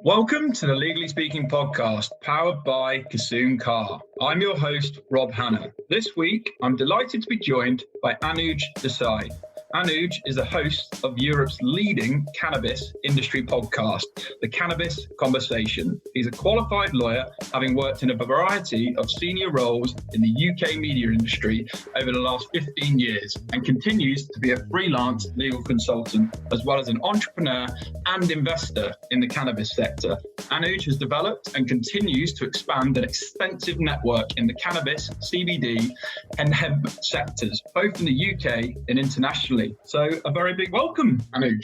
Welcome to the Legally Speaking podcast, powered by Kassoon Car. I'm your host, Rob Hanna. This week, I'm delighted to be joined by Anuj Desai. Anuj is the host of Europe's leading cannabis industry podcast, The Cannabis Conversation. He's a qualified lawyer, having worked in a variety of senior roles in the UK media industry over the last 15 years, and continues to be a freelance legal consultant, as well as an entrepreneur and investor in the cannabis sector. Anuj has developed and continues to expand an extensive network in the cannabis, CBD and hemp sectors, both in the UK and internationally. So a very big welcome, Anuj.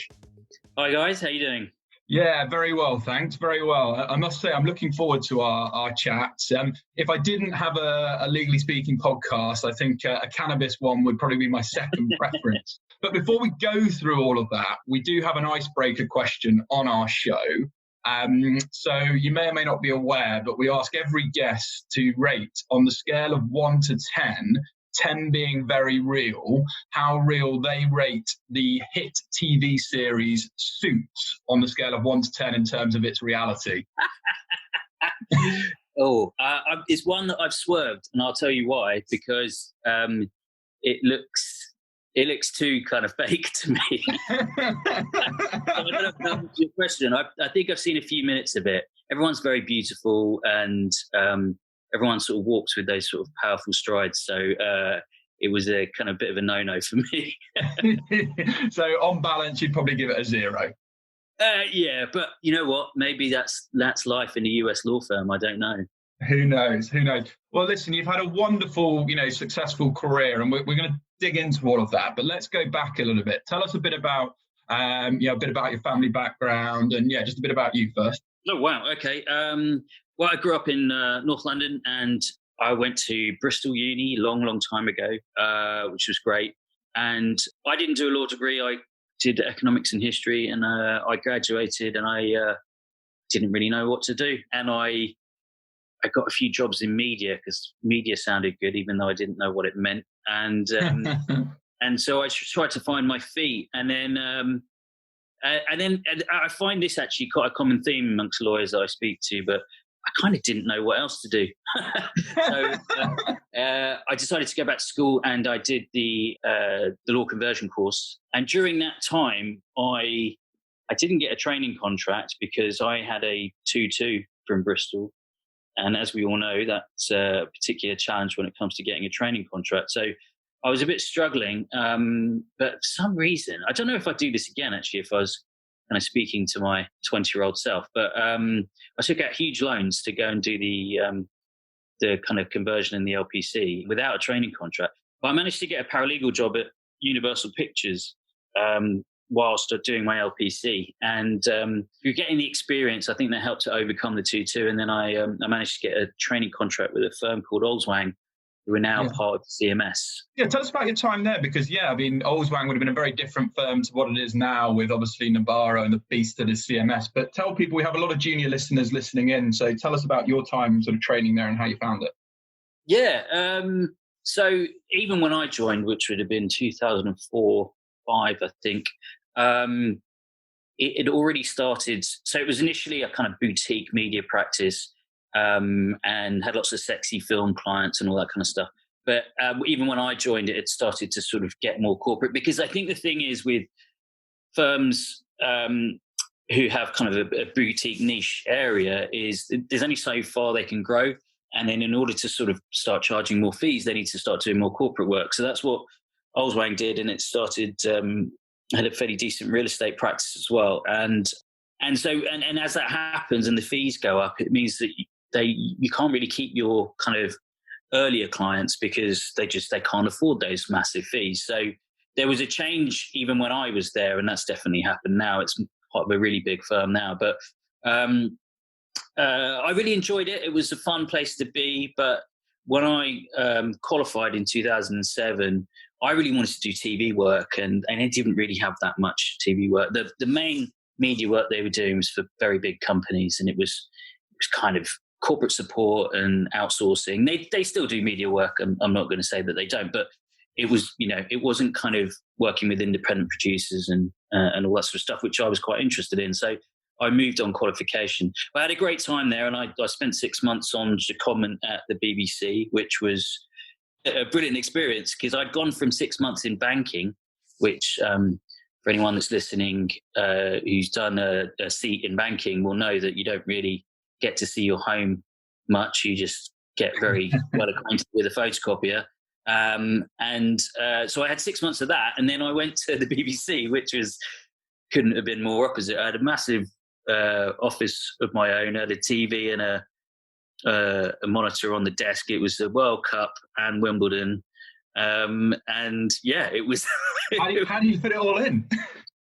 Hi guys, how you doing? Yeah, very well, thanks. Very well. I must say, I'm looking forward to our chats. If I didn't have a Legally Speaking podcast, I think a cannabis one would probably be my second preference. But before we go through all of that, we do have an icebreaker question on our show. So you may or may not be aware, but we ask every guest to rate on the scale of 1 to 10, 10 being very real, how real they rate the hit TV series Suits on the scale of 1 to 10 in terms of its reality. It's one that I've swerved, and I'll tell you why. Because it looks too kind of fake to me. I don't know if that was your question. I think I've seen a few minutes of it. Everyone's very beautiful, and everyone sort of walks with those sort of powerful strides. So it was a kind of bit of a no-no for me. So on balance, you'd probably give it a 0. Yeah, but you know what? Maybe that's life in a US law firm. I don't know. Who knows? Well, listen, you've had a wonderful, successful career, and we're going to dig into all of that. But let's go back a little bit. Tell us a bit about, a bit about your family background, and just a bit about you first. Oh wow, okay. Well, I grew up in North London, and I went to Bristol Uni long time ago, which was great. And I didn't do a law degree. I did economics and history, and I graduated, and I didn't really know what to do. And I got a few jobs in media because media sounded good, even though I didn't know what it meant. And and so I tried to find my feet. And then I find this actually quite a common theme amongst lawyers that I speak to, but I kind of didn't know what else to do. So I decided to go back to school, and I did the law conversion course. And during that time, I didn't get a training contract because I had a 2-2 from Bristol. And as we all know, that's a particular challenge when it comes to getting a training contract. So I was a bit struggling, but for some reason, I don't know if I'd do this again, actually, if I was kind of speaking to my 20-year-old self. But I took out huge loans to go and do the kind of conversion in the LPC without a training contract. But I managed to get a paralegal job at Universal Pictures whilst doing my LPC. And through getting the experience, I think that helped to overcome the 2-2. And then I managed to get a training contract with a firm called Olswang, who are now part of CMS. Yeah, tell us about your time there, because, Olswang would have been a very different firm to what it is now, with obviously Navarro and the beast that is CMS. But tell people, we have a lot of junior listeners listening in, so tell us about your time sort of training there and how you found it. Yeah, so even when I joined, which would have been 2004-5, I think, it had already started. So it was initially a kind of boutique media practice, and had lots of sexy film clients and all that kind of stuff. But even when I joined it started to sort of get more corporate, because I think the thing is with firms who have kind of a boutique niche area is there's only so far they can grow. And then in order to sort of start charging more fees, they need to start doing more corporate work. So that's what Olswang did. And it started, had a fairly decent real estate practice as well. And as that happens and the fees go up, it means that you can't really keep your kind of earlier clients because they can't afford those massive fees. So there was a change even when I was there, and that's definitely happened now. It's part of a really big firm now, but I really enjoyed it. It was a fun place to be. But when I qualified in 2007, I really wanted to do TV work, and I didn't really have that much TV work. The main media work they were doing was for very big companies, and it was kind of corporate support and outsourcing. They still do media work. I'm not going to say that they don't, but it was, it wasn't kind of working with independent producers and all that sort of stuff, which I was quite interested in. So I moved on qualification. I had a great time there, and I spent 6 months on secondment at the BBC, which was a brilliant experience because I'd gone from 6 months in banking, which for anyone that's listening who's done a seat in banking will know that you don't really get to see your home much. You just get very well acquainted with a photocopier. So I had 6 months of that, and then I went to the BBC, which couldn't have been more opposite. I had a massive office of my own. I had a TV and a monitor on the desk. It was the World Cup and Wimbledon. It was. How do you fit it all in?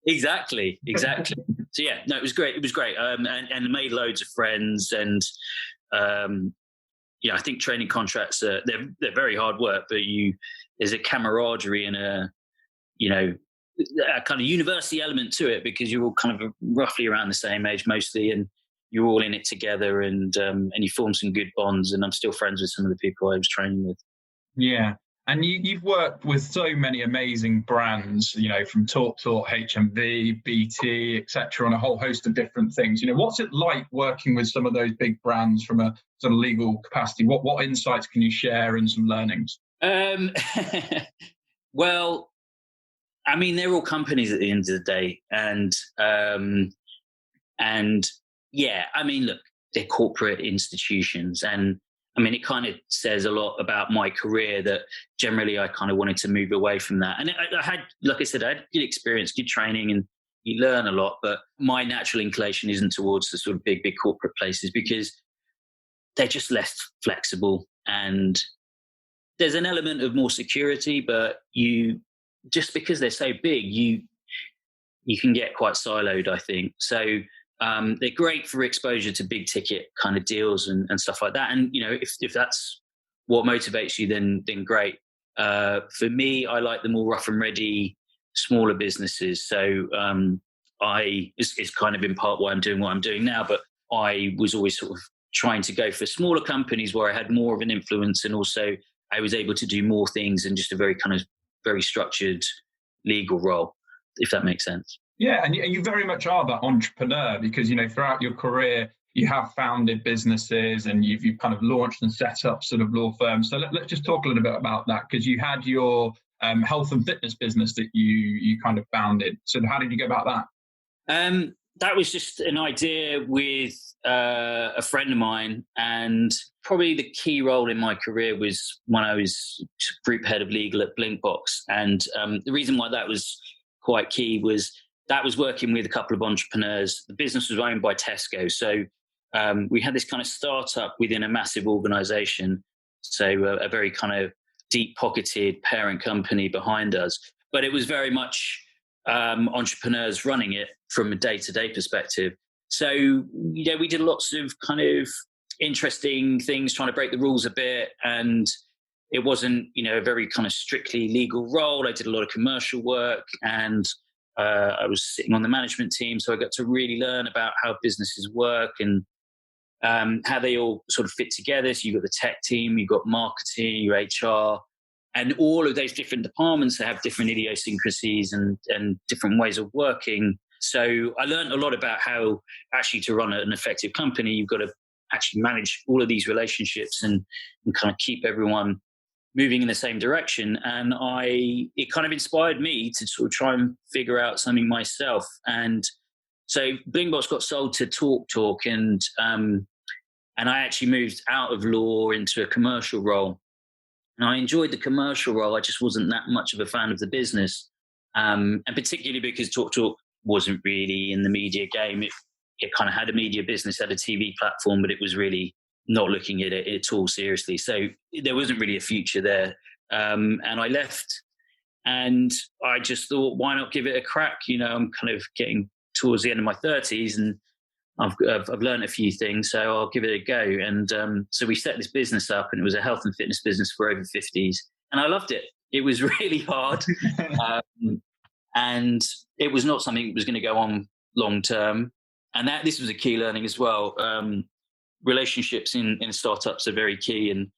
Exactly. So yeah, no, it was great. It was great. And made loads of friends. And I think training contracts they're very hard work, but there's a camaraderie and a kind of university element to it because you're all kind of roughly around the same age mostly, and you're all in it together, and you form some good bonds. And I'm still friends with some of the people I was training with. Yeah. And you've worked with so many amazing brands, from TalkTalk, HMV, BT, etc., on a whole host of different things. What's it like working with some of those big brands from a sort of legal capacity? What insights can you share and some learnings? Well, I mean, they're all companies at the end of the day, and yeah, I mean, look, they're corporate institutions, and I mean, it kind of says a lot about my career that generally I kind of wanted to move away from that. And I had, like I said, I had good experience, good training, and you learn a lot. But my natural inclination isn't towards the sort of big corporate places because they're just less flexible. And there's an element of more security, but just because they're so big, you can get quite siloed, I think. So they're great for exposure to big ticket kind of deals and stuff like that. And, if that's what motivates you, then great. For me, I like the more rough and ready, smaller businesses. So it's kind of in part why I'm doing what I'm doing now, but I was always sort of trying to go for smaller companies where I had more of an influence, and also I was able to do more things in just a very kind of very structured legal role, if that makes sense. Yeah, and you very much are that entrepreneur because, throughout your career, you have founded businesses and you've kind of launched and set up sort of law firms. So let's just talk a little bit about that, because you had your health and fitness business that you kind of founded. So how did you go about that? That was just an idea with a friend of mine, and probably the key role in my career was when I was group head of legal at Blinkbox. And the reason why that was quite key was that was working with a couple of entrepreneurs. The business was owned by Tesco. So we had this kind of startup within a massive organization. So a very kind of deep-pocketed parent company behind us. But it was very much entrepreneurs running it from a day-to-day perspective. So, we did lots of kind of interesting things, trying to break the rules a bit. And it wasn't, a very kind of strictly legal role. I did a lot of commercial work, and I was sitting on the management team. So I got to really learn about how businesses work and how they all sort of fit together. So you've got the tech team, you've got marketing, your HR, and all of those different departments that have different idiosyncrasies and different ways of working. So I learned a lot about how actually to run an effective company, you've got to actually manage all of these relationships and kind of keep everyone moving in the same direction. And it kind of inspired me to sort of try and figure out something myself. And so Blinkbox got sold to TalkTalk, and I actually moved out of law into a commercial role. And I enjoyed the commercial role. I just wasn't that much of a fan of the business. And particularly because TalkTalk wasn't really in the media game. It kind of had a media business, had a TV platform, but it was really not looking at it at all seriously. So there wasn't really a future there. And I left, and I just thought, why not give it a crack? I'm kind of getting towards the end of my 30s, and I've learned a few things, so I'll give it a go. And so we set this business up, and it was a health and fitness business for over 50s. And I loved it. It was really hard. And it was not something that was going to go on long term. And this was a key learning as well. Relationships in startups are very key. And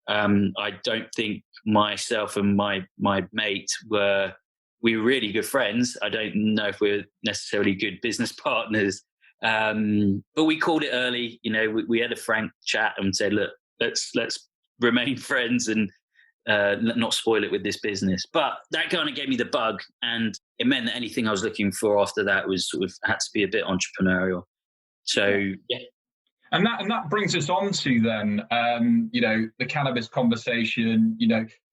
I don't think myself and my mate we were really good friends. I don't know if we're necessarily good business partners. But we called it early. We had a frank chat and said, look, let's remain friends and not spoil it with this business. But that kind of gave me the bug, and it meant that anything I was looking for after that was sort of had to be a bit entrepreneurial. So yeah. And that brings us on to then, the cannabis conversation,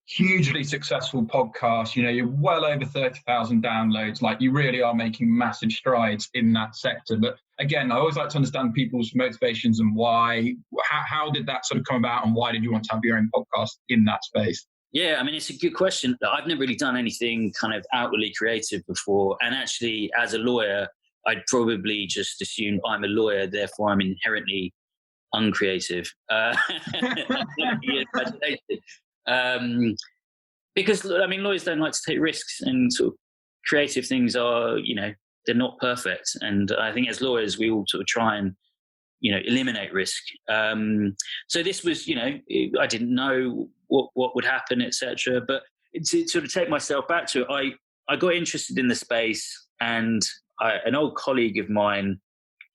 hugely successful podcast, you're well over 30,000 downloads, like you really are making massive strides in that sector. But again, I always like to understand people's motivations and why. How did that sort of come about, and why did you want to have your own podcast in that space? Yeah, I mean, it's a good question. I've never really done anything kind of outwardly creative before. And actually, as a lawyer, I'd probably just assumed I'm a lawyer, therefore I'm inherently uncreative. Because, I mean, lawyers don't like to take risks, and sort of creative things are, they're not perfect. And I think as lawyers, we all sort of try and, eliminate risk. So this was, I didn't know what would happen, etc. But to sort of take myself back to it, I got interested in the space, and an old colleague of mine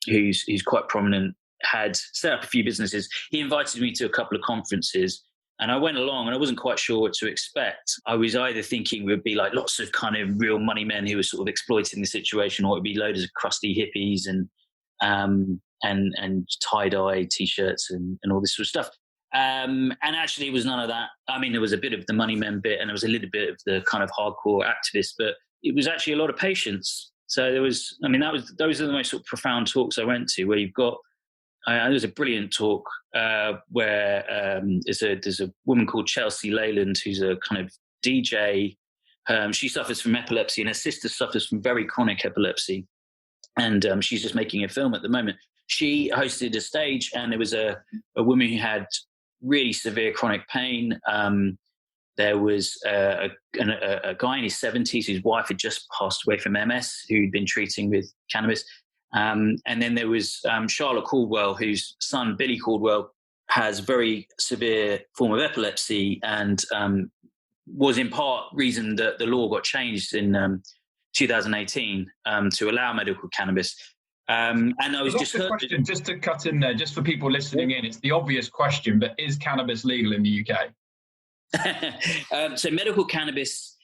who's quite prominent had set up a few businesses. He invited me to a couple of conferences, and I went along, and I wasn't quite sure what to expect. I was either thinking we'd be like lots of kind of real money men who were sort of exploiting the situation, or it'd be loads of crusty hippies and tie-dye t-shirts and all this sort of stuff. And actually it was none of that. I mean, there was a bit of the money men bit, and there was a little bit of the kind of hardcore activists, but it was actually a lot of patience. So those are the most sort of profound talks I went to, where you've got, there was a brilliant talk where there's a woman called Chelsea Leyland, who's a kind of DJ. She suffers from epilepsy, and her sister suffers from very chronic epilepsy. And she's just making a film at the moment. She hosted a stage, and there was a woman who had really severe chronic pain. There was a guy in his 70s whose wife had just passed away from MS, who'd been treating with cannabis. And then there was Charlotte Caldwell, whose son, Billy Caldwell, has very severe form of epilepsy, and was in part reason that the law got changed in 2018 to allow medical cannabis. And I was just a question, just to cut in there, just for people listening in, it's the obvious question, but is cannabis legal in the UK? So medical cannabis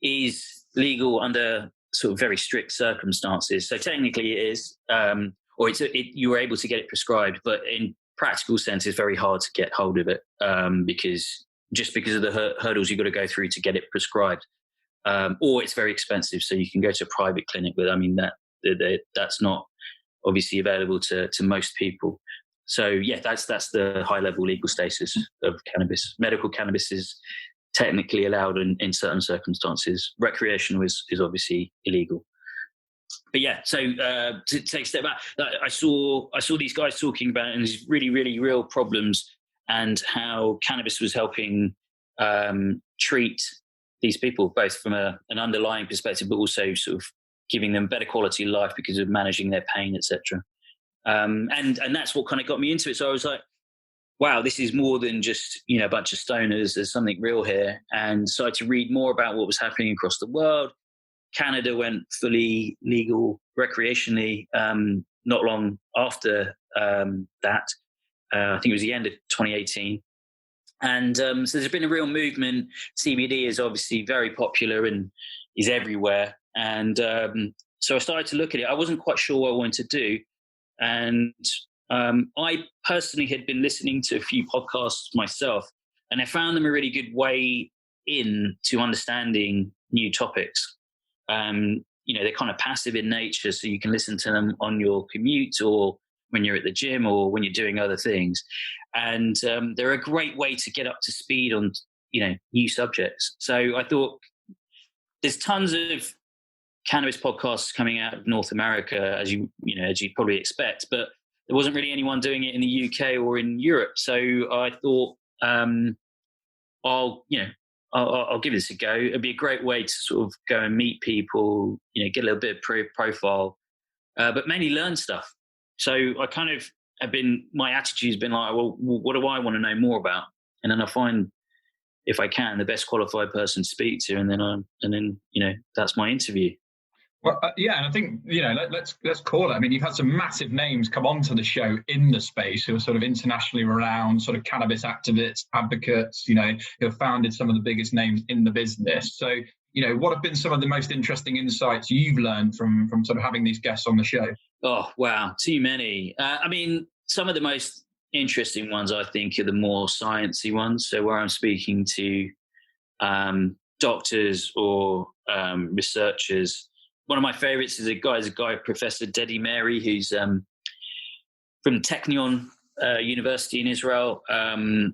is legal under sort of very strict circumstances. So technically it is, or you were able to get it prescribed, but in practical sense, it's very hard to get hold of it because of the hurdles you've got to go through to get it prescribed. Or it's very expensive, so you can go to a private clinic with. I mean, that's not obviously available to most people. So yeah, that's the high level legal status of cannabis. Medical cannabis is technically allowed in certain circumstances. Recreational is obviously illegal. But yeah, so to take a step back, I saw these guys talking about it and these really, really real problems, and how cannabis was helping treat these people, both from an underlying perspective, but also sort of giving them better quality of life because of managing their pain, etc. And that's what kind of got me into it. So I was like, wow, this is more than just, a bunch of stoners. There's something real here. And started to read more about what was happening across the world. Canada went fully legal recreationally not long after that. I think it was the end of 2018. And so there's been a real movement. CBD is obviously very popular and is everywhere. And so I started to look at it. I wasn't quite sure what I wanted to do. And I personally had been listening to a few podcasts myself, and I found them a really good way into understanding new topics. They're kind of passive in nature, so you can listen to them on your commute or when you're at the gym or when you're doing other things. And they're a great way to get up to speed on, new subjects. So I thought there's tons of cannabis podcasts coming out of North America, as you'd probably expect, but there wasn't really anyone doing it in the UK or in Europe. So I thought, I'll give this a go. It'd be a great way to sort of go and meet people, get a little bit of profile, but mainly learn stuff. So I kind of my attitude's been like, well, what do I want to know more about? And then I find, if I can, the best qualified person to speak to, and then that's my interview. Well, yeah, and I think let's call it. I mean, you've had some massive names come onto the show in the space who are sort of internationally renowned, sort of cannabis activists, advocates. Who have founded some of the biggest names in the business. So, what have been some of the most interesting insights you've learned from sort of having these guests on the show? Oh wow, too many. I mean, some of the most interesting ones I think are the more sciencey ones. So where I'm speaking to doctors or researchers. One of my favorites is a guy, Professor Dedi Mary, who's from Technion University in Israel.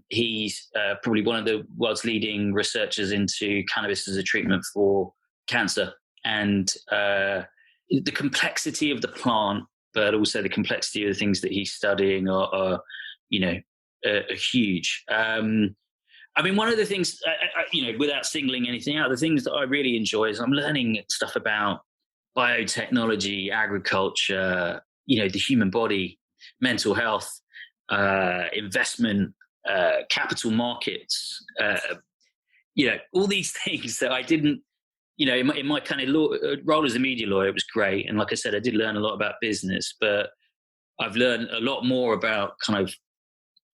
He's probably one of the world's leading researchers into cannabis as a treatment for cancer. And the complexity of the plant, but also the complexity of the things that he's studying are huge. I mean, one of the things, without singling anything out, the things that I really enjoy is I'm learning stuff about biotechnology, agriculture, the human body, mental health, investment, capital markets, all these things that I didn't, in my kind of role as a media lawyer, it was great. And like I said, I did learn a lot about business, but I've learned a lot more about kind of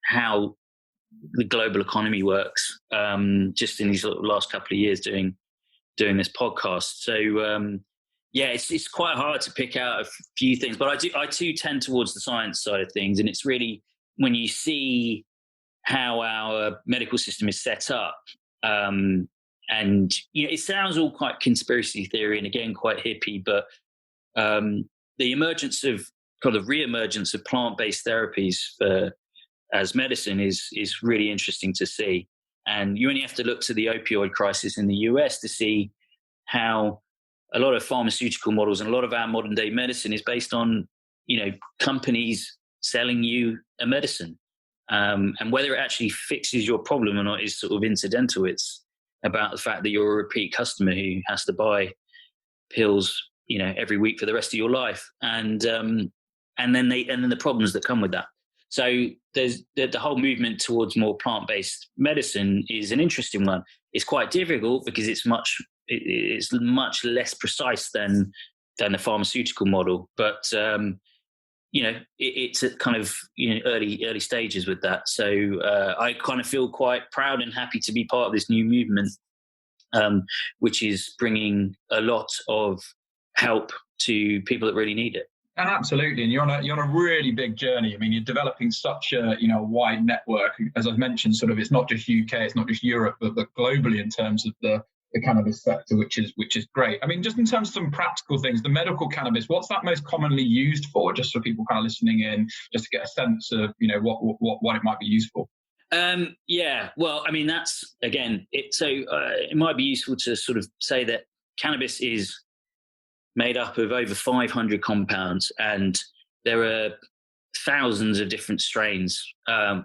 how the global economy works, just in these last couple of years doing this podcast. So, it's quite hard to pick out a few things, but I too tend towards the science side of things. And it's really when you see how our medical system is set up, and it sounds all quite conspiracy theory and again quite hippie, but the emergence of kind of re-emergence of plant-based therapies as medicine is really interesting to see. And you only have to look to the opioid crisis in the US to see how a lot of pharmaceutical models and a lot of our modern day medicine is based on, companies selling you a medicine. And whether it actually fixes your problem or not is sort of incidental. It's about the fact that you're a repeat customer who has to buy pills, every week for the rest of your life. And then the problems that come with that. So there's the whole movement towards more plant-based medicine is an interesting one. It's quite difficult because it's much less precise than the pharmaceutical model. But it's at kind of early stages with that. So I kind of feel quite proud and happy to be part of this new movement, which is bringing a lot of help to people that really need it. And absolutely, and you're on a really big journey. I mean, you're developing such a wide network. As I've mentioned, sort of, it's not just UK, it's not just Europe, but globally in terms of the cannabis sector, which is great. I mean, just in terms of some practical things, the medical cannabis, what's that most commonly used for? Just for people kind of listening in, just to get a sense of what it might be used for. Well, I mean, that's again, it might be useful to sort of say that cannabis is made up of over 500 compounds, and there are thousands of different strains. At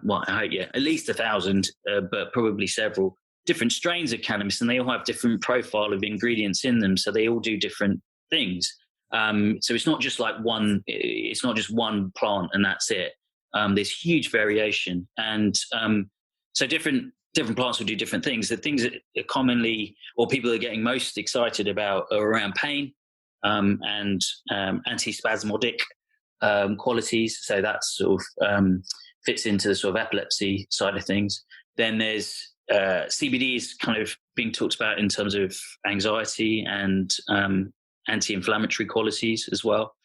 least 1,000, but probably several different strains of cannabis, and they all have different profile of ingredients in them, so they all do different things. So it's not just like one. It's not just one plant and that's it. There's huge variation, and so different plants will do different things. The things that are commonly, or people are getting most excited about, are around pain. And antispasmodic qualities. So that sort of fits into the sort of epilepsy side of things. Then there's CBD is kind of being talked about in terms of anxiety and anti-inflammatory qualities as well.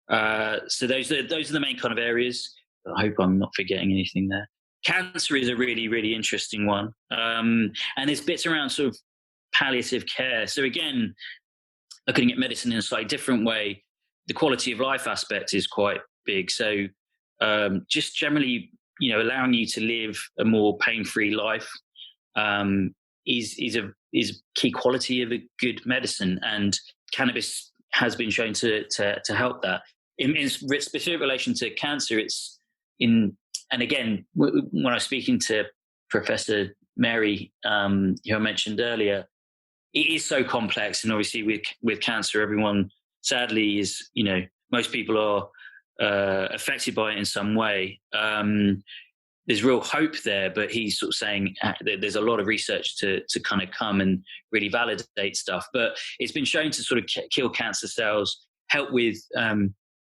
So those are the main kind of areas. I hope I'm not forgetting anything there. Cancer is a really, really interesting one. And there's bits around sort of palliative care. So again, looking at medicine in a slightly different way, the quality of life aspect is quite big. So just generally, allowing you to live a more pain-free life is a key quality of a good medicine, and cannabis has been shown to help that. In specific relation to cancer, and again, when I was speaking to Professor Mary, who I mentioned earlier, it is so complex, and obviously with cancer, everyone sadly is, most people are affected by it in some way. there's real hope there, but he's sort of saying that there's a lot of research to kind of come and really validate stuff. But it's been shown to sort of kill cancer cells, help with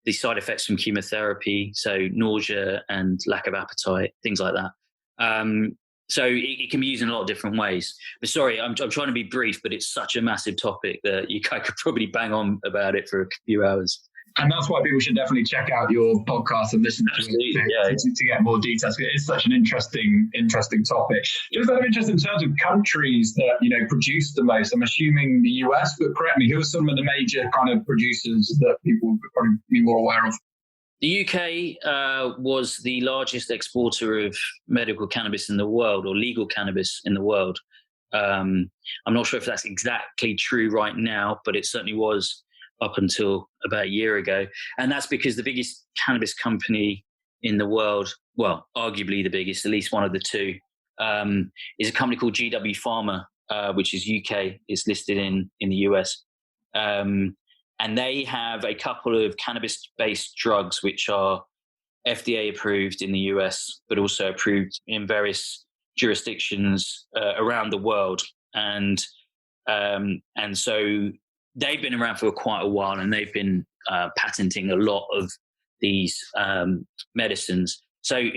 the side effects from chemotherapy, so nausea and lack of appetite, things like that. So it can be used in a lot of different ways. But sorry, I'm trying to be brief, but it's such a massive topic that I could probably bang on about it for a few hours. And that's why people should definitely check out your podcast and listen to it to get more details. It is such an interesting topic. Just out of interest, in terms of countries that produce the most, I'm assuming the US, but correct me, who are some of the major kind of producers that people would probably be more aware of? The UK was the largest exporter of medical cannabis in the world, or legal cannabis in the world. I'm not sure if that's exactly true right now, but it certainly was up until about a year ago. And that's because the biggest cannabis company in the world, well, arguably the biggest, at least one of the two, is a company called GW Pharma, which is UK. It's listed in the US. And they have a couple of cannabis-based drugs which are FDA approved in the US, but also approved in various jurisdictions around the world. And so they've been around for quite a while, and they've been patenting a lot of these medicines. So,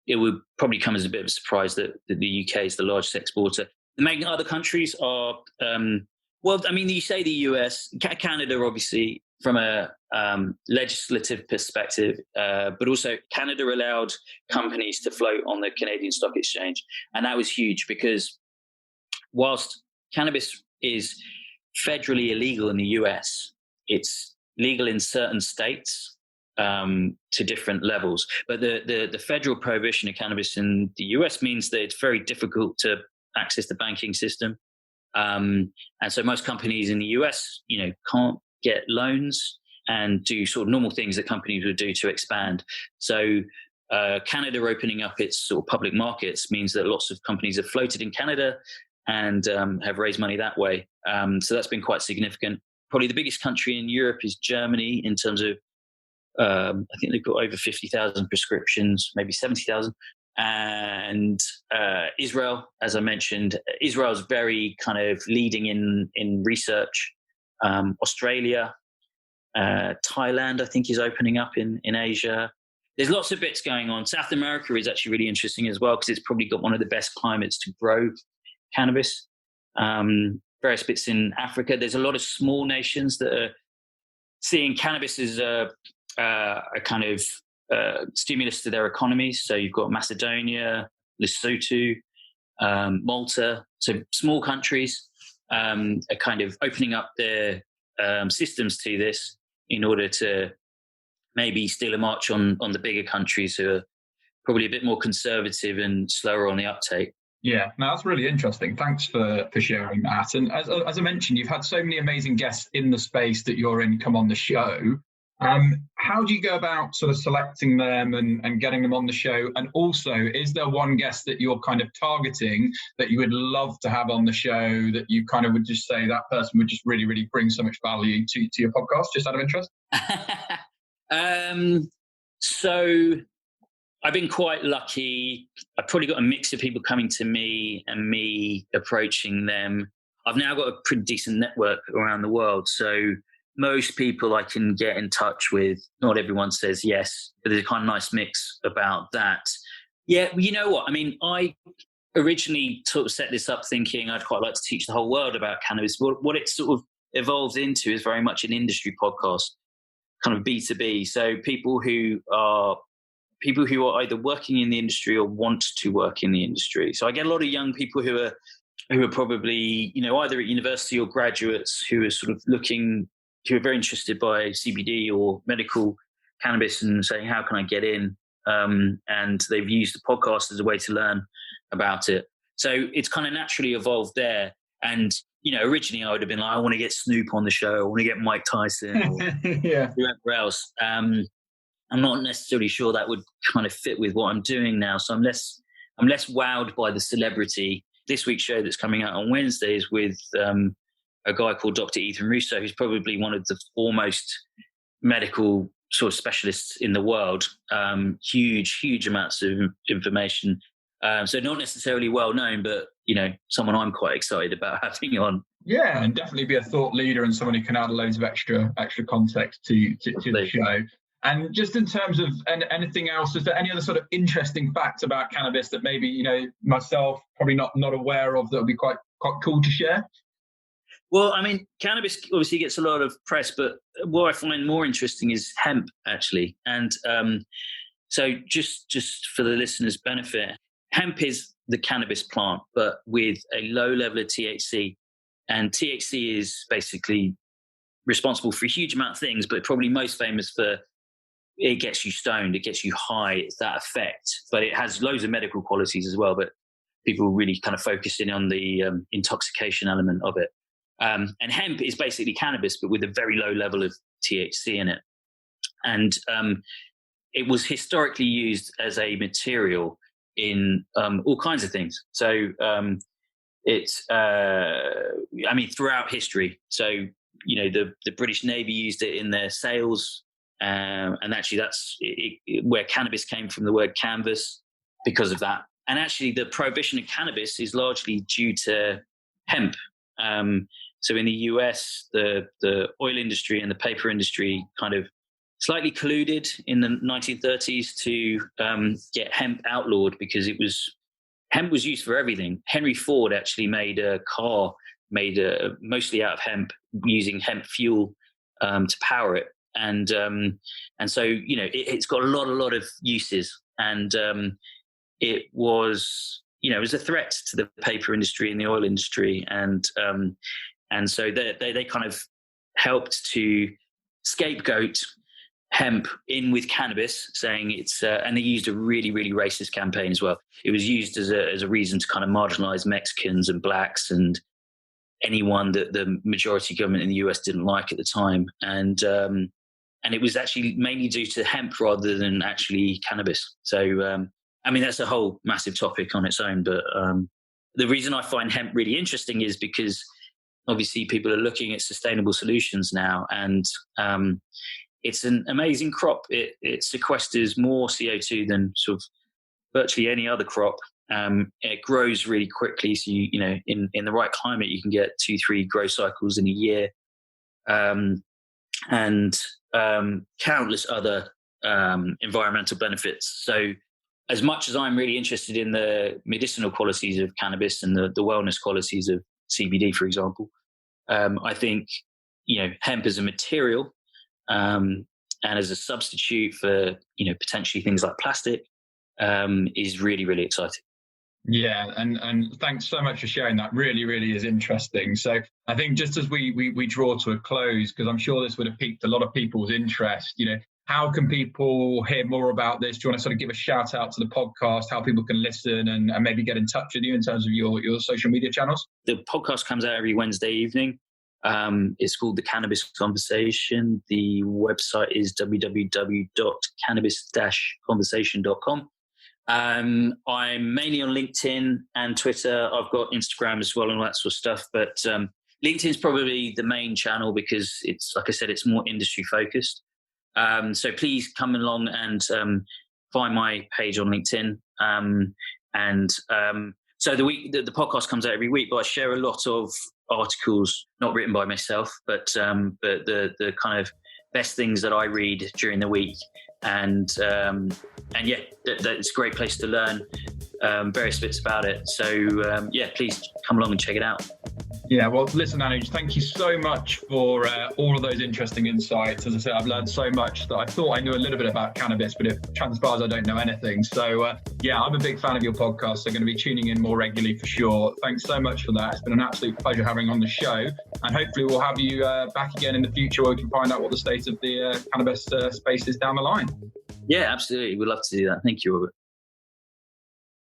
it would probably come as a bit of a surprise that the UK is the largest exporter. The main other countries are, you say the US, Canada, obviously, from a legislative perspective, but also Canada allowed companies to float on the Canadian Stock Exchange. And that was huge because whilst cannabis is federally illegal in the US, it's legal in certain states to different levels. But the federal prohibition of cannabis in the US means that it's very difficult to access the banking system. And so most companies in the US, can't get loans and do sort of normal things that companies would do to expand. So Canada opening up its sort of public markets means that lots of companies have floated in Canada and have raised money that way. So that's been quite significant. Probably the biggest country in Europe is Germany in terms of, I think they've got over 50,000 prescriptions, maybe 70,000. And Israel, as I mentioned, Israel's very kind of leading in research. Australia, Thailand, I think, is opening up in Asia. There's lots of bits going on. South America is actually really interesting as well because it's probably got one of the best climates to grow cannabis. Various bits in Africa. There's a lot of small nations that are seeing cannabis as a kind of stimulus to their economies. So you've got Macedonia, Lesotho, Malta. So small countries are kind of opening up their systems to this in order to maybe steal a march on the bigger countries who are probably a bit more conservative and slower on the uptake. Yeah, no, that's really interesting. Thanks for sharing that. And as I mentioned, you've had so many amazing guests in the space that you're in come on the show. How do you go about sort of selecting them and getting them on the show? And also, is there one guest that you're kind of targeting that you would love to have on the show that you kind of would just say that person would just really, really bring so much value to your podcast, just out of interest? So I've been quite lucky. I've probably got a mix of people coming to me and me approaching them. I've now got a pretty decent network around the world. So most people I can get in touch with. Not everyone says yes, but there's a kind of nice mix about that. Yeah, you know what? I mean, I originally sort of set this up thinking I'd quite like to teach the whole world about cannabis. What it sort of evolved into is very much an industry podcast, kind of B2B. So people who are either working in the industry or want to work in the industry. So I get a lot of young people who are probably, either at university or graduates who are sort of who are very interested by CBD or medical cannabis and saying, how can I get in? And they've used the podcast as a way to learn about it. So it's kind of naturally evolved there. And, originally I would have been like, I want to get Snoop on the show. I want to get Mike Tyson or whoever else. I'm not necessarily sure that would kind of fit with what I'm doing now. So I'm less wowed by the celebrity. This week's show that's coming out on Wednesday is with a guy called Dr. Ethan Russo, who's probably one of the foremost medical sort of specialists in the world, huge amounts of information. So not necessarily well known, but someone I'm quite excited about having on. Yeah, and definitely be a thought leader and someone who can add loads of extra context to the show. And just in terms of anything else, is there any other sort of interesting facts about cannabis that maybe myself probably not aware of that would be quite cool to share? Well, I mean, cannabis obviously gets a lot of press, but what I find more interesting is hemp, actually. And so just for the listeners' benefit, hemp is the cannabis plant, but with a low level of THC. And THC is basically responsible for a huge amount of things, but probably most famous for it gets you stoned, it gets you high, it's that effect. But it has loads of medical qualities as well, but people really kind of focus in on the intoxication element of it. And hemp is basically cannabis, but with a very low level of THC in it. And it was historically used as a material in all kinds of things. So it's, throughout history. So, the British Navy used it in their sails. And actually that's where cannabis came from, the word canvas, because of that. And actually the prohibition of cannabis is largely due to hemp. So in the US, the oil industry and the paper industry kind of slightly colluded in the 1930s to get hemp outlawed, because hemp was used for everything. Henry Ford actually made a car made mostly out of hemp, using hemp fuel to power it. And so, it's got a lot of uses. And it was a threat to the paper industry and the oil industry. And so they kind of helped to scapegoat hemp in with cannabis, saying it's, and they used a really racist campaign as well. It was used as a reason to kind of marginalize Mexicans and blacks and anyone that the majority government in the US didn't like at the time. And it was actually mainly due to hemp rather than actually cannabis. So, that's a whole massive topic on its own. But the reason I find hemp really interesting is because obviously people are looking at sustainable solutions now, and it's an amazing crop. It sequesters more CO2 than sort of virtually any other crop. It grows really quickly. So in the right climate, you can get 2-3 grow cycles in a year. And countless other environmental benefits. So as much as I'm really interested in the medicinal qualities of cannabis and the wellness qualities of CBD, for example, I think, hemp as a material and as a substitute for, potentially things like plastic is really exciting. Yeah, and thanks so much for sharing that. Really is interesting. So I think just as we draw to a close, because I'm sure this would have piqued a lot of people's interest, how can people hear more about this? Do you want to sort of give a shout out to the podcast, how people can listen and maybe get in touch with you in terms of your social media channels? The podcast comes out every Wednesday evening. It's called The Cannabis Conversation. The website is www.cannabis-conversation.com. I'm mainly on LinkedIn and Twitter. I've got Instagram as well and all that sort of stuff. But LinkedIn is probably the main channel because it's, like I said, it's more industry focused. So please come along and find my page on LinkedIn. So the podcast comes out every week, but I share a lot of articles, not written by myself, but the kind of best things that I read during the week. And yeah, it's a great place to learn various bits about it. So yeah, please come along and check it out. Yeah, well, listen, Anuj, thank you so much for all of those interesting insights. As I said, I've learned so much that I thought I knew a little bit about cannabis, but it transpires I don't know anything. So yeah, I'm a big fan of your podcast. So I'm going to be tuning in more regularly for sure. Thanks so much for that. It's been an absolute pleasure having on the show. And hopefully we'll have you back again in the future where we can find out what the state of the cannabis space is down the line. Yeah, absolutely. We'd love to do that. Thank you, Robert.